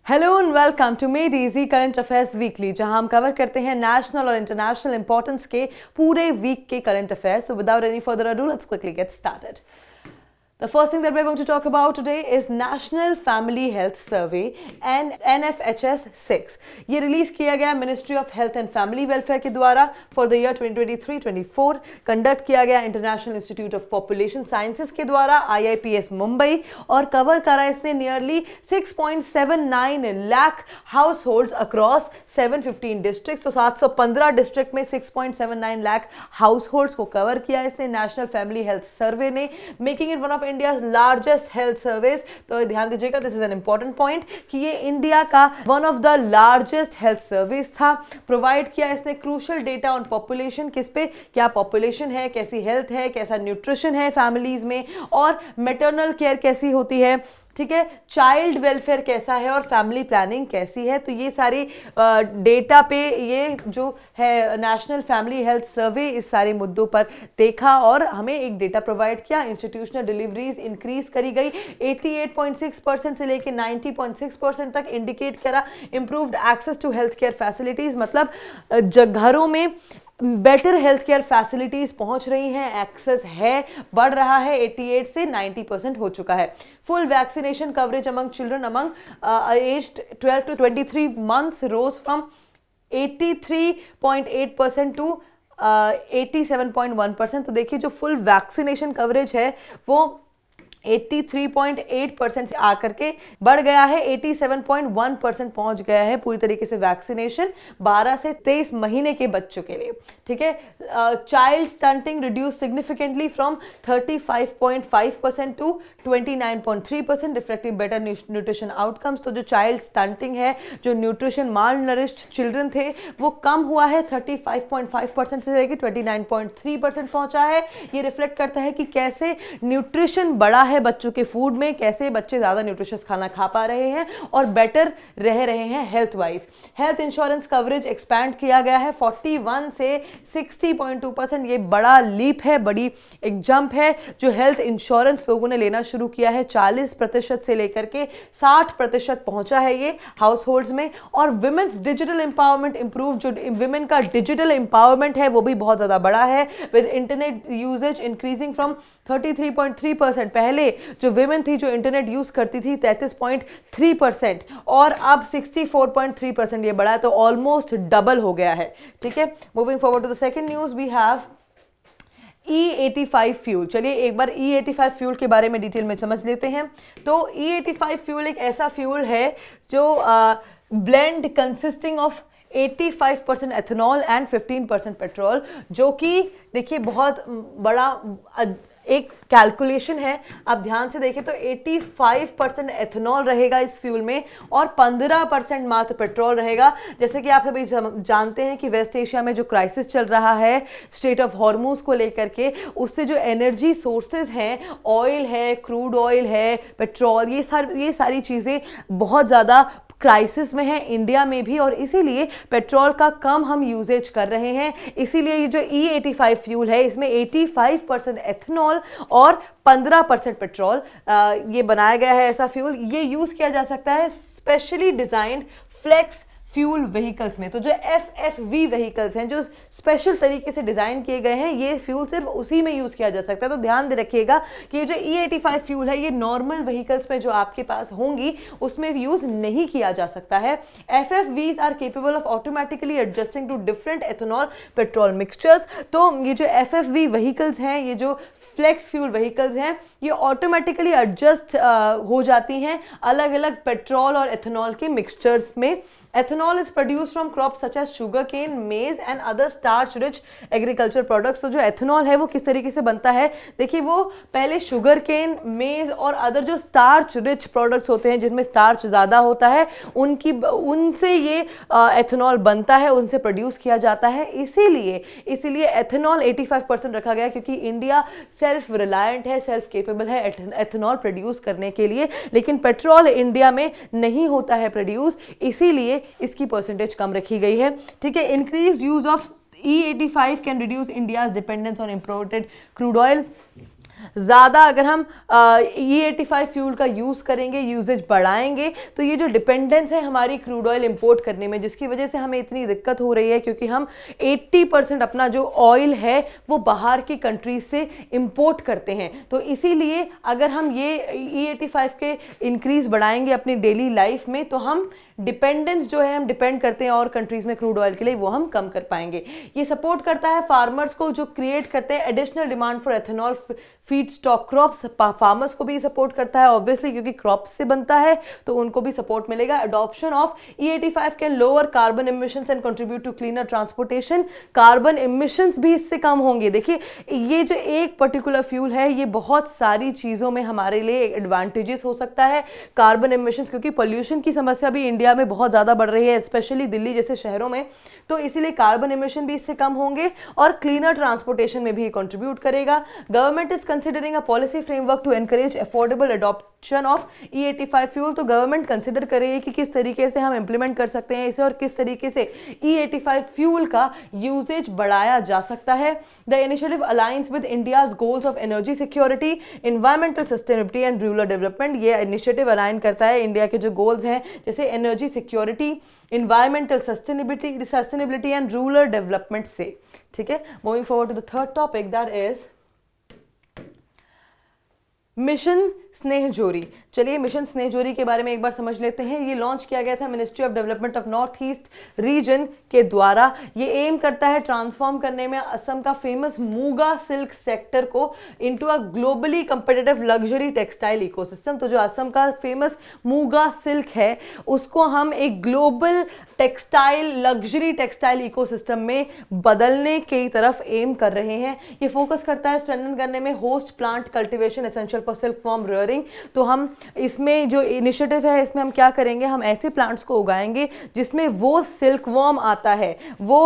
Hello and welcome to made easy current affairs weekly, जहां हम cover करते हैं नेशनल और इंटरनेशनल इंपॉर्टेंस के पूरे वीक के current affairs. So without any further ado, let's quickly get started. The first thing that we're going to talk about today is National Family Health Survey and NFHS 6. ये release किया गया ministry of health and family welfare के द्वारा for the year 2023-24. Conduct किया गया international institute of population sciences के द्वारा IIPS Mumbai, और कवर करा इसने nearly 6.79 lakh house hold across 715 district. तो 715 डिस्ट्रिक्ट में 6.79 लाख हाउस होल्ड को कवर किया इसने नेशनल फैमिली हेल्थ सर्वे ने, making it one of India's largest health surveys. तो ध्यान दीजिएगा, this is an important point कि ये इंडिया का one of the largest health surveys था. प्रोवाइड किया इसने क्रूशियल डेटा ऑन पॉपुलेशन, किस पे क्या पॉपुलेशन है, कैसी हेल्थ है, कैसा न्यूट्रिशन है फैमिलीज में, और मैटरनल केयर कैसी होती है, ठीक है, चाइल्ड वेलफेयर कैसा है, और फैमिली प्लानिंग कैसी है. तो ये सारी डेटा पे ये जो है नेशनल फैमिली हेल्थ सर्वे इस सारे मुद्दों पर देखा और हमें एक डेटा प्रोवाइड किया. इंस्टीट्यूशनल डिलीवरीज इंक्रीज करी गई 88.6% से लेकर 90.6% तक. इंडिकेट करा improved access to health care facilities, मतलब घरों में बेटर हेल्थ केयर फैसिलिटीज पहुंच रही हैं, एक्सेस है, बढ़ रहा है, 88 से 90% हो चुका है. Full vaccination coverage among children among aged 12 to 23 months rose from 83.8% to 87.1%. तो देखिए जो फुल वैक्सीनेशन कवरेज है वो 83.8% से आकर के बढ़ गया है 87.1% पहुंच गया है पूरी तरीके से वैक्सीनेशन 12 से 23 महीने के बच्चों के लिए. ठीक है, child stunting reduce significantly from 35.5% to 29.3%, reflecting better nutrition outcomes. तो जो चाइल्ड स्टंटिंग है, जो न्यूट्रिशन माल नरिश्ड चिल्ड्रन थे, वो कम हुआ है 35.5% से लेकर 29.3% पहुंचा है. ये रिफ्लेक्ट करता है कि कैसे न्यूट्रिशन बढ़ा है बच्चों के फूड में, कैसे बच्चे ज्यादा न्यूट्रिशियस खाना खा पा रहे हैं और बेटर रह रहे हैं health wise. Health insurance coverage expand किया गया है 41 से 60.2%. ये बड़ा लीप है, बड़ी एक जंप है. जो हेल्थ इंश्योरेंस लोगों ने लेना शुरू किया है 40% से लेकर के 60% पहुंचा है ये हाउस होल्ड्स में. और विमेन्स डिजिटल एम्पावरमेंट इंप्रूव, जो विमेन का डिजिटल एम्पावरमेंट है वो भी बहुत ज्यादा बड़ा है, with internet usage increasing from 33.3%. पहले जो विमेन थी जो इंटरनेट यूज करती थी 33.3% और अब 64.3% ये बढ़ा है, तो ऑलमोस्ट डबल हो गया है. ठीक है, moving forward to the second news we have E85 fuel. चलिए एक बार E85 फ्यूल के बारे में डिटेल में समझ लेते हैं. तो E85 फ्यूल एक ऐसा फ्यूल है जो blend consisting of 85% ethanol and 15% petrol, जो कि देखिए बहुत बड़ा एक कैलकुलेशन है. आप ध्यान से देखें तो 85% एथेनॉल रहेगा इस फ्यूल में और 15% मात्र पेट्रोल रहेगा. जैसे कि आप सभी जानते हैं कि वेस्ट एशिया में जो क्राइसिस चल रहा है स्ट्रेट ऑफ हॉर्मूज को लेकर के, उससे जो एनर्जी सोर्सेज हैं, ऑयल है, क्रूड ऑयल है, पेट्रोल, ये सारी चीज़ें बहुत ज़्यादा क्राइसिस में है इंडिया में भी, और इसीलिए पेट्रोल का कम हम यूजेज कर रहे हैं. इसीलिए ये जो E85 फ्यूल है इसमें 85% एथेनॉल और 15% पेट्रोल ये बनाया गया है. ऐसा फ्यूल ये यूज किया जा सकता है specially designed flex fuel vehicles में. तो जो FFV व्हीकल्स हैं जो स्पेशल तरीके से डिजाइन किए गए हैं, ये फ्यूल सिर्फ उसी में यूज किया जा सकता है. तो ध्यान दे रखिएगा कि ये जो E85 फ्यूल है ये नॉर्मल व्हीकल्स में जो आपके पास होंगी उसमें यूज नहीं किया जा सकता है. FFVs are capable of automatically adjusting to different ethanol petrol mixtures. तो ये जो FFV व्हीकल्स हैं, ये जो फ्लेक्स फ्यूल व्हीकल्स हैं, ये ऑटोमेटिकली एडजस्ट हो जाती हैं अलग अलग पेट्रोल और एथेनॉल के मिक्सचर्स में. Ethanol is produced from crops such as sugar cane, maize and other starch rich agriculture products. तो जो एथेनॉल है वो किस तरीके से बनता है, देखिए वो पहले शुगर केन, मेज और अदर जो स्टार्च रिच प्रोडक्ट्स होते हैं जिनमें स्टार्च ज़्यादा होता है, उनसे ये एथेनॉल बनता है, उनसे प्रोड्यूस किया जाता है. इसीलिए एथेनॉल 85% रखा गया, क्योंकि इंडिया सेल्फ रिलायंट है, सेल्फ केपेबल है एथेनॉल प्रोड्यूस करने के लिए. लेकिन पेट्रोल इंडिया में नहीं होता है प्रोड्यूस, इसीलिए इसकी परसेंटेज कम रखी गई है. ठीक है, increase use of E85 can reduce India's dependence on imported crude oil. ज़्यादा अगर हम E85 फ्यूल का यूज़ करेंगे, यूजेज बढ़ाएंगे, तो ये जो डिपेंडेंस है हमारी क्रूड ऑयल इंपोर्ट करने में, जिसकी वजह से हमें इतनी दिक्कत हो रही है, क्योंकि हम 80% अपना जो ऑयल है वो बाहर की कंट्रीज से इंपोर्ट करते हैं। तो इसीलिए अगर हम ये E85 के इंक्रीज बढ़ाएंगे अपनी डेली लाइफ में, तो हम डिपेंडेंस जो है हम डिपेंड करते हैं और कंट्रीज में क्रूड ऑयल के लिए, वो हम कम कर पाएंगे। ये सपोर्ट करता है फार्मर्स को, जो क्रिएट करते हैं additional demand for ethanol feed stock crops. Farmers को भी सपोर्ट करता है ऑब्वियसली, क्योंकि क्रॉप्स से बनता है तो उनको भी सपोर्ट मिलेगा। Adoption of E85 can lower carbon emissions and contribute to cleaner transportation. Carbon emissions भी इससे कम होंगे। देखिए, ये जो एक पर्टिकुलर फ्यूल है, ये बहुत सारी चीज़ों में हमारे लिए एडवांटेजेस हो सकता है। कार्बन इमिशंस, क्योंकि पोल्यूशन की समस्या भी इंडिया में बहुत ज़्यादा बढ़ रही है, स्पेशली दिल्ली जैसे शहरों में, तो इसीलिए कार्बन इमिशन भी इससे कम होंगे और क्लीनर ट्रांसपोर्टेशन में भी कंट्रीब्यूट करेगा। Government is considering a policy framework to encourage affordable adoption of E85 fuel. तो गवर्नमेंट कंसिडर करेगी कि किस तरीके से हम इंप्लीमेंट कर सकते हैं इसे और किस तरीके से E85 फ्यूल का यूजेज बढ़ाया जा सकता है। The initiative aligns with India's goals of energy security, environmental sustainability and rural development. ये इनिशिएटिव अलाइन करता है इंडिया के जो गोल्स हैं, जैसे energy security, environmental sustainability and rural development से। ठीक है, moving forward to the third topic, that is mission स्नेहजोरी। चलिए मिशन स्नेहजोरी के बारे में एक बार समझ लेते हैं। ये लॉन्च किया गया था ministry of development of north east region के द्वारा। ये एम करता है ट्रांसफॉर्म करने में असम का फेमस मूगा सिल्क सेक्टर को into a globally competitive luxury textile ecosystem. तो जो असम का फेमस मूगा सिल्क है, उसको हम एक global textile luxury textile ecosystem में बदलने की तरफ एम कर रहे हैं। ये फोकस करता है स्ट्रेंथन करने में host plant cultivation essential for silk worm rearing. तो हम इसमें जो इनिशिएटिव है, इसमें हम क्या करेंगे, हम ऐसे प्लांट्स को उगाएंगे जिसमें वो सिल्क वॉर्म आता है, वो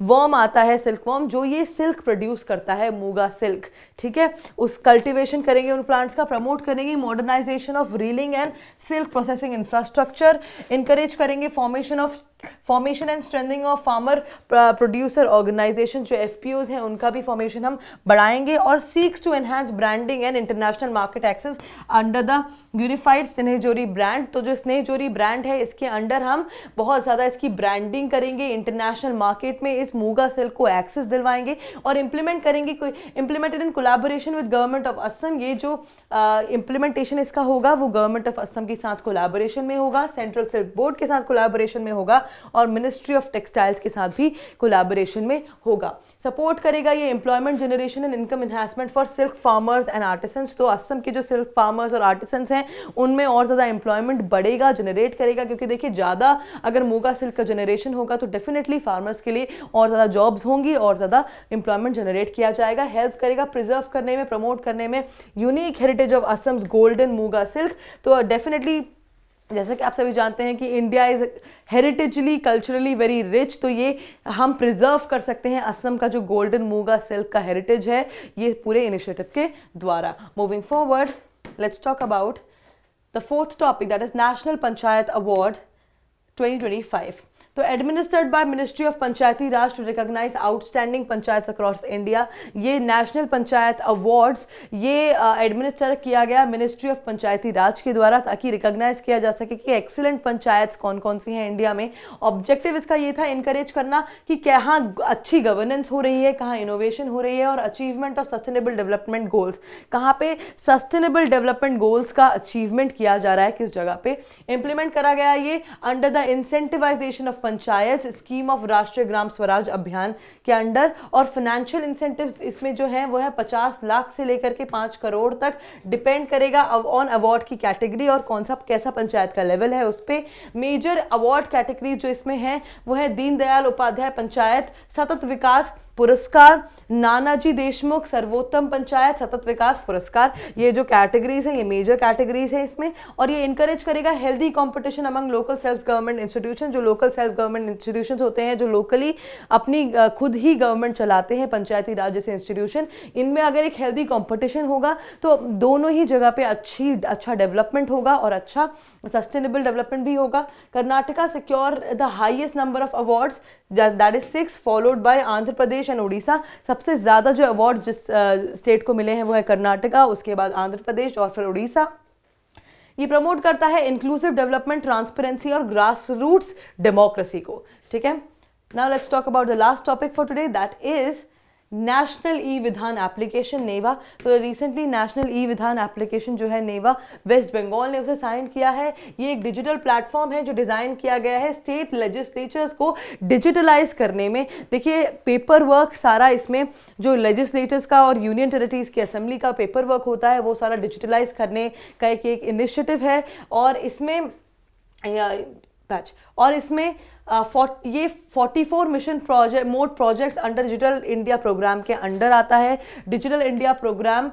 वॉर्म आता है सिल्क वॉर्म, जो ये सिल्क प्रोड्यूस करता है, मूगा सिल्क। ठीक है, उस कल्टीवेशन करेंगे उन प्लांट्स का, प्रमोट करेंगे modernisation of reeling and silk processing infrastructure, encourage करेंगे formation and strengthening of farmer producer organisation, जो FPOs हैं उनका भी फॉर्मेशन हम बढ़ाएंगे, और seeks to enhance branding and international market access under the unified स्नेहजोरी ब्रांड। तो जो स्नेहजोरी ब्रांड है, इसके अंडर हम बहुत ज़्यादा इसकी ब्रांडिंग करेंगे, इंटरनेशनल मार्केट में इस मूगा सिल्क को एक्सेस दिलवाएंगे और इंप्लीमेंट करेंगे, implemented in collaboration with government of Assam. ये जो इम्प्लीमेंटेशन इसका होगा वो गवर्नमेंट ऑफ असम के साथ कोलैबोरेशन में होगा, सेंट्रल सिल्क बोर्ड के साथ कोलैबोरेशन में होगा और मिनिस्ट्री ऑफ टेक्सटाइल्स के साथ भी कोलैबोरेशन में होगा। सपोर्ट करेगा ये employment generation and income enhancement for silk farmers and artisans. तो असम के जो सिल्क फार्मर्स और आर्टिसंस हैं, उनमें और ज़्यादा एम्प्लॉयमेंट बढ़ेगा, जनरेट करेगा, क्योंकि देखिए ज़्यादा अगर मूगा सिल्क का जनरेशन होगा तो डेफिनेटली फार्मर्स के लिए और ज़्यादा जॉब्स होंगी और ज़्यादा एम्प्लॉयमेंट जनरेट किया जाएगा। हेल्प करेगा प्रिजर्व करने में, प्रमोट करने में unique heritage of Assam's golden muga silk. तो डेफिनेटली जैसा कि आप सभी जानते हैं कि India is heritagely culturally very rich, तो ये हम प्रिजर्व कर सकते हैं असम का जो गोल्डन मूगा सिल्क का हेरिटेज है, ये पूरे इनिशिएटिव के द्वारा। Moving forward, let's talk about the fourth topic, that is national panchayat award 2025। तो administered by ministry of Panchayati Raj to recognise outstanding panchayat across India. ये नेशनल पंचायत अवार्ड्स ये एडमिनिस्टर किया गया मिनिस्ट्री ऑफ पंचायती राज के द्वारा, ताकि रिकॉग्नाइज किया जा सके कि एक्सीलेंट पंचायत कौन कौन सी हैं इंडिया में। ऑब्जेक्टिव इसका ये था इनकरेज करना कि कहाँ अच्छी गवर्नेंस हो रही है, कहाँ इनोवेशन हो रही है, और achievement of sustainable development goals, कहाँ पे सस्टेनेबल डेवलपमेंट गोल्स का अचीवमेंट किया जा रहा है, किस जगह पे इंप्लीमेंट करा गया ये under the incentivisation of panchayat scheme of राष्ट्रीय ग्राम स्वराज अभियान के अंडर। और फाइनेंशियल इंसेंटिव्स इसमें जो है वो है 50 लाख से लेकर के 5 करोड़ तक, डिपेंड करेगा ऑन अवार्ड की कैटेगरी और कौन सा कैसा पंचायत का लेवल है उस पे। मेजर अवार्ड कैटेगरी जो इसमें है वो है दीनदयाल उपाध्याय पंचायत सतत विकास पुरस्कार, नानाजी देशमुख सर्वोत्तम पंचायत सतत विकास पुरस्कार। ये जो कैटेगरीज है ये मेजर कैटेगरीज है इसमें, और ये इनकरेज करेगा healthy competition among local self government institution. जो लोकल सेल्फ गवर्नमेंट इंस्टीट्यूशंस होते हैं, जो लोकली अपनी खुद ही गवर्नमेंट चलाते हैं, पंचायती राज जैसे इंस्टीट्यूशन, इनमें अगर एक हेल्दी कंपटीशन होगा तो दोनों ही जगह पे अच्छा डेवलपमेंट होगा और अच्छा सस्टेनेबल डेवलपमेंट भी होगा। Karnataka secure the highest number of awards, that is 6, followed by Andhra Pradesh Pradesh and Orissa. सबसे ज़्यादा जो अवार्ड जिस स्टेट को मिले हैं वो है कर्नाटका, उसके बाद आंध्र प्रदेश और फिर उड़ीसा। ये प्रमोट करता है इंक्लूसिव डेवलपमेंट, ट्रांसपेरेंसी और ग्रास रूट्स डेमोक्रेसी को। ठीक है, now let's talk about the last topic for today, that is national e विधान एप्लीकेशन नेवा। तो रिसेंटली नेशनल ई विधान एप्लीकेशन जो है नेवा, वेस्ट बंगाल ने उसे साइन किया है। ये एक डिजिटल प्लेटफॉर्म है जो डिज़ाइन किया गया है स्टेट लेजिस्लेचर्स को डिजिटलाइज करने में। देखिए पेपर वर्क सारा इसमें जो लेजिस्लेटर्स का और यूनियन टेरिटरीज की असेंबली का पेपर वर्क होता है वो सारा डिजिटलाइज करने का एक इनिशिएटिव है। और इसमें ये 44 mission project mode projects under digital India programme के अंडर आता है। डिजिटल इंडिया प्रोग्राम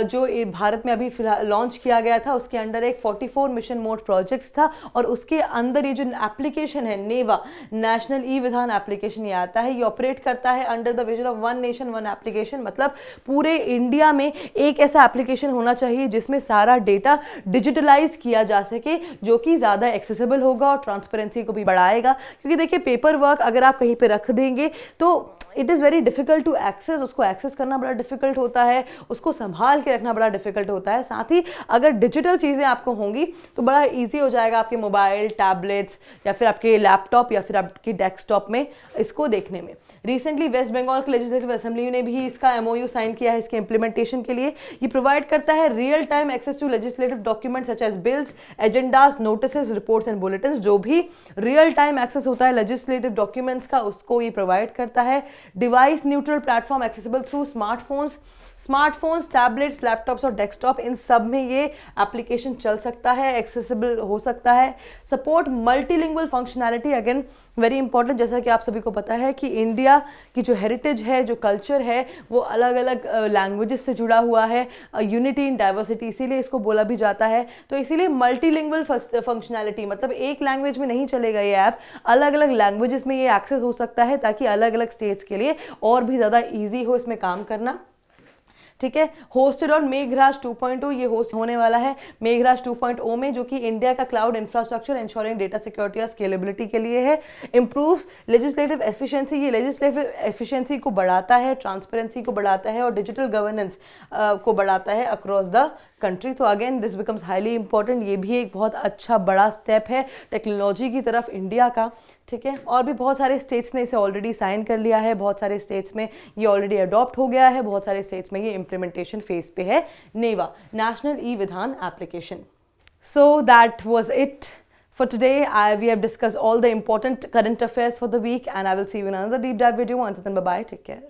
जो भारत में अभी फिलहाल लॉन्च किया गया था उसके अंडर एक 44 मिशन मोड प्रोजेक्ट्स था और उसके अंदर ये जो एप्लीकेशन है नेवा, नेशनल ई विधान एप्लीकेशन, ये आता है। ये ऑपरेट करता है under the vision of one nation one application, मतलब पूरे इंडिया में एक ऐसा एप्लीकेशन होना चाहिए जिसमें सारा डेटा डिजिटलाइज किया जा सके, जो कि ज़्यादा एक्सेसिबल होगा और ट्रांसपेरेंसी को भी बढ़ाएगा। क्योंकि देखिए पेपर वर्क अगर आप कहीं पर रख देंगे तो it is very difficult to access, उसको एक्सेस करना बड़ा डिफिकल्ट होता है, उसको संभाल के रखना बड़ा डिफिकल्ट होता है। साथ ही अगर डिजिटल चीज़ें आपको होंगी तो बड़ा इजी हो जाएगा आपके मोबाइल, टैबलेट्स या फिर आपके लैपटॉप या फिर आपके डेस्कटॉप में इसको देखने में। रिसेंटली वेस्ट बंगाल की लेजिस्लेटिव असेंबली ने भी इसका MOU साइन किया है इसके इंप्लीमेंटेशन के लिए। ये प्रोवाइड करता है real time access to legislative documents such as bills, agendas, notices, reports and bulletins. जो भी रियल टाइम एक्सेस होता है लेजिस्लेटिव डॉक्यूमेंट्स का उसको ये प्रोवाइड करता है। Device neutral platform accessible through smartphones, tablets, laptops और डेस्कटॉप, इन सब में ये एप्लीकेशन चल सकता है, एक्सेसिबल हो सकता है। Support multilingual functionality, again very important. जैसा कि आप सभी को पता है कि इंडिया की जो हेरिटेज है, जो कल्चर है, वो अलग अलग लैंग्वेजेस से जुड़ा हुआ है, यूनिटी इन डाइवर्सिटी, इसीलिए इसको बोला भी जाता है। तो इसीलिए मल्टीलिंगुअल फंक्शनैलिटी मतलब एक लैंग्वेज में नहीं चलेगा ये ऐप, अलग अलग लैंग्वेजेस में ये एक्सेस हो सकता है ताकि अलग अलग स्टेट्स के लिए और भी ज़्यादा ईजी हो इसमें काम करना। ठीक है, होस्टेड ऑन मेघराज 2.0, ये होस्ट होने वाला है मेघराज 2.0 में, जो कि इंडिया का cloud infrastructure ensuring data security और स्केलेबिलिटी के लिए है। इम्प्रूव्स लेजिस्लेटिव एफिशिएंसी, ये लेजिस्लेटिव एफिशिएंसी को बढ़ाता है, ट्रांसपेरेंसी को बढ़ाता है और डिजिटल गवर्नेंस को बढ़ाता है अक्रॉस द कंट्री। तो again this becomes highly important. ये भी एक बहुत अच्छा बड़ा स्टेप है टेक्नोलॉजी की तरफ इंडिया का। ठीक है, और भी बहुत सारे स्टेट्स ने इसे ऑलरेडी साइन कर लिया है, बहुत सारे स्टेट्स में ये ऑलरेडी अडॉप्ट हो गया है, बहुत सारे स्टेट्स में ये इम्प्लीमेंटेशन फेज पे है नेवा, नेशनल ई विधान application. So that was it for today. We have discussed all the important current affairs for the week, and I will see you in another deep dive video. Until then, bye bye, take care.